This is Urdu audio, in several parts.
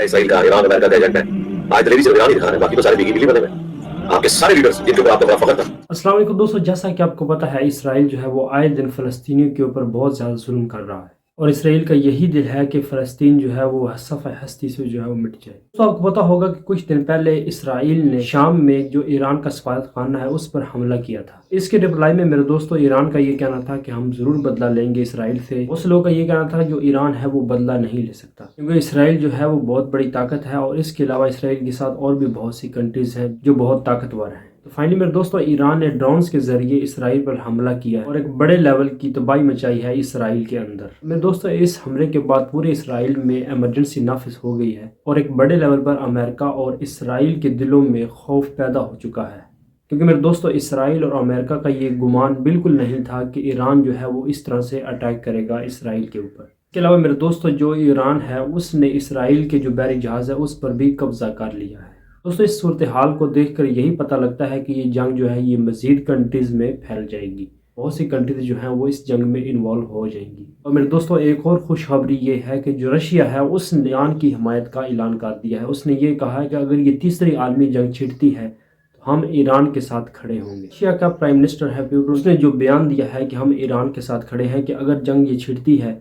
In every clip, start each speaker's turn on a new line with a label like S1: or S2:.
S1: اسرائیل کا ایران امریکہ کا ایجنڈا ہے. آج دلیری صرف ایران ہی دکھا رہے ہیں، باقی تو سارے بیگی بلی بنے ہوئے ہیں. آپ کے سارے لیڈرز جن کے اوپر آپ کا بڑا فخر تھا.
S2: السلام علیکم دوستو، جیسا کہ آپ کو پتہ ہے اسرائیل جو ہے وہ آئے دن فلسطینیوں کے اوپر بہت زیادہ ظلم کر رہا ہے، اور اسرائیل کا یہی دل ہے کہ فلسطین جو ہے وہ صفحہ ہستی سے جو ہے وہ مٹ جائے. تو آپ کو پتہ ہوگا کہ کچھ دن پہلے اسرائیل نے شام میں جو ایران کا سفارت خانہ ہے اس پر حملہ کیا تھا. اس کے رپلائی میں میرے دوستو ایران کا یہ کہنا تھا کہ ہم ضرور بدلہ لیں گے اسرائیل سے. اس لوگوں کا یہ کہنا تھا جو ایران ہے وہ بدلہ نہیں لے سکتا، کیونکہ اسرائیل جو ہے وہ بہت بڑی طاقت ہے، اور اس کے علاوہ اسرائیل کے ساتھ اور بھی بہت سی کنٹریز ہیں جو بہت طاقتور ہیں. تو فائنلی میرے دوستو ایران نے ڈرونز کے ذریعے اسرائیل پر حملہ کیا ہے اور ایک بڑے لیول کی تباہی مچائی ہے اسرائیل کے اندر. میرے دوستو اس حملے کے بعد پورے اسرائیل میں ایمرجنسی نافذ ہو گئی ہے، اور ایک بڑے لیول پر امریکہ اور اسرائیل کے دلوں میں خوف پیدا ہو چکا ہے. کیونکہ میرے دوستو اسرائیل اور امریکہ کا یہ گمان بالکل نہیں تھا کہ ایران جو ہے وہ اس طرح سے اٹیک کرے گا اسرائیل کے اوپر. اس کے علاوہ میرے دوستو جو ایران ہے اس نے اسرائیل کے جو بحری جہاز ہے اس پر بھی قبضہ کر لیا ہے. دوستو اس صورتحال کو دیکھ کر یہی پتہ لگتا ہے کہ یہ جنگ جو ہے یہ مزید کنٹریز میں پھیل جائے گی. بہت سی کنٹریز جو ہیں وہ اس جنگ میں انوالو ہو جائیں گی. اور میرے دوستو ایک اور خوشخبری یہ ہے کہ جو رشیا ہے اس نے ایران کی حمایت کا اعلان کر دیا ہے. اس نے یہ کہا ہے کہ اگر یہ تیسری عالمی جنگ چھڑتی ہے تو ہم ایران کے ساتھ کھڑے ہوں گے. رشیا کا پرائم منسٹر ہے پیوٹر، اس نے جو بیان دیا ہے کہ ہم ایران کے ساتھ کھڑے ہیں، کہ اگر جنگ یہ چھڑتی ہے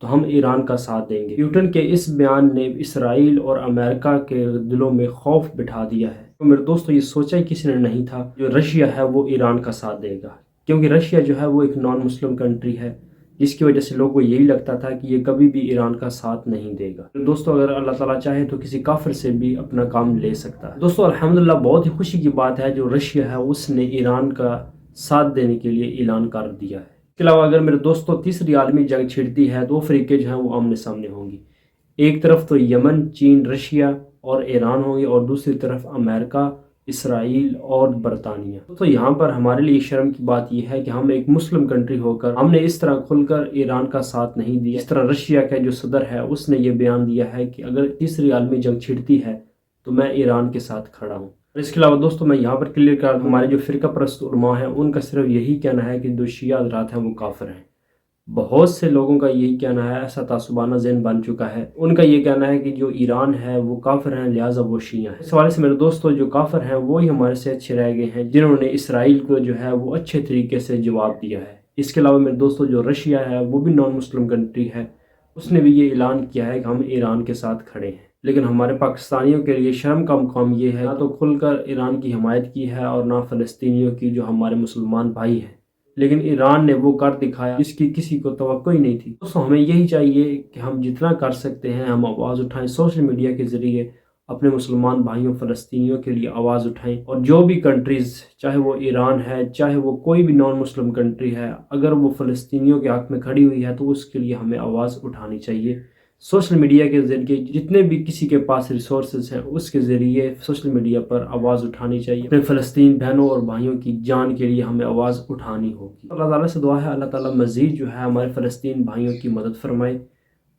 S2: تو ہم ایران کا ساتھ دیں گے. پیوٹن کے اس بیان نے اسرائیل اور امریکہ کے دلوں میں خوف بٹھا دیا ہے. تو میرے دوستو یہ سوچا ہی کسی نے نہیں تھا جو رشیا ہے وہ ایران کا ساتھ دے گا، کیونکہ رشیا جو ہے وہ ایک نان مسلم کنٹری ہے، جس کی وجہ سے لوگوں کو یہی لگتا تھا کہ یہ کبھی بھی ایران کا ساتھ نہیں دے گا. دوستو اگر اللہ تعالیٰ چاہے تو کسی کافر سے بھی اپنا کام لے سکتا ہے. دوستو الحمدللہ بہت ہی خوشی کی بات ہے جو رشیا ہے اس نے ایران کا ساتھ دینے کے لیے اعلان کر دیا ہے. اس کے علاوہ اگر میرے دوستو تیسری عالمی جنگ چھڑتی ہے تو افریقے جو ہیں وہ آمنے سامنے ہوں گی. ایک طرف تو یمن، چین، رشیا اور ایران ہوں گے، اور دوسری طرف امریکہ، اسرائیل اور برطانیہ. تو یہاں پر ہمارے لیے شرم کی بات یہ ہے کہ ہم ایک مسلم کنٹری ہو کر ہم نے اس طرح کھل کر ایران کا ساتھ نہیں دیا. اس طرح رشیا کا جو صدر ہے اس نے یہ بیان دیا ہے کہ اگر تیسری عالمی جنگ چھڑتی ہے تو میں ایران کے ساتھ کھڑا ہوں. اس کے علاوہ دوستو میں یہاں پر کلیئر کر دوں، ہمارے جو فرقہ پرست علماء ہیں ان کا صرف یہی کہنا ہے کہ جو شیعہ حضرات ہیں وہ کافر ہیں. بہت سے لوگوں کا یہی کہنا ہے، ایسا تعصبانہ ذہن بن چکا ہے، ان کا یہ کہنا ہے کہ جو ایران ہے وہ کافر ہیں لہٰذا وہ شیعہ ہیں. اس حوالے سے میرے دوستو جو کافر ہیں وہی ہمارے سے اچھے رہ گئے ہیں جنہوں نے اسرائیل کو جو ہے وہ اچھے طریقے سے جواب دیا ہے. اس کے علاوہ میرے دوستو جو رشیا ہے وہ بھی نان مسلم کنٹری ہے، اس نے بھی یہ اعلان کیا ہے کہ ہم ایران کے ساتھ کھڑے ہیں. لیکن ہمارے پاکستانیوں کے لیے شرم کا مقام یہ ہے نہ تو کھل کر ایران کی حمایت کی ہے اور نہ فلسطینیوں کی جو ہمارے مسلمان بھائی ہیں، لیکن ایران نے وہ کر دکھایا جس کی کسی کو توقع ہی نہیں تھی. تو ہمیں یہی چاہیے کہ ہم جتنا کر سکتے ہیں ہم آواز اٹھائیں، سوشل میڈیا کے ذریعے اپنے مسلمان بھائیوں فلسطینیوں کے لیے آواز اٹھائیں. اور جو بھی کنٹریز، چاہے وہ ایران ہے، چاہے وہ کوئی بھی نان مسلم کنٹری ہے، اگر وہ فلسطینیوں کے حق میں کھڑی ہوئی ہے تو اس کے لیے ہمیں آواز اٹھانی چاہیے. سوشل میڈیا کے ذریعے جتنے بھی کسی کے پاس ریسورسز ہیں اس کے ذریعے سوشل میڈیا پر آواز اٹھانی چاہیے. اپنے فلسطین بہنوں اور بھائیوں کی جان کے لیے ہمیں آواز اٹھانی ہوگی. اللہ تعالیٰ سے دعا ہے اللہ تعالیٰ مزید جو ہے ہمارے فلسطین بھائیوں کی مدد فرمائے.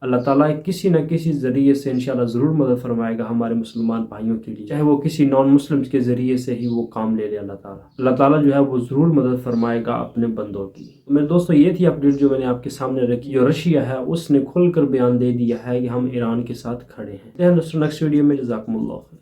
S2: اللہ تعالیٰ کسی نہ کسی ذریعے سے انشاءاللہ ضرور مدد فرمائے گا ہمارے مسلمان بھائیوں کے لیے، چاہے وہ کسی نان مسلم کے ذریعے سے ہی وہ کام لے لے. اللہ تعالیٰ جو ہے وہ ضرور مدد فرمائے گا اپنے بندوں کی. تو میرے دوستو یہ تھی اپڈیٹ جو میں نے آپ کے سامنے رکھی. جو رشیا ہے اس نے کھل کر بیان دے دیا ہے کہ ہم ایران کے ساتھ کھڑے ہیں. نیکسٹ ویڈیو میں جزاکم اللہ خیر.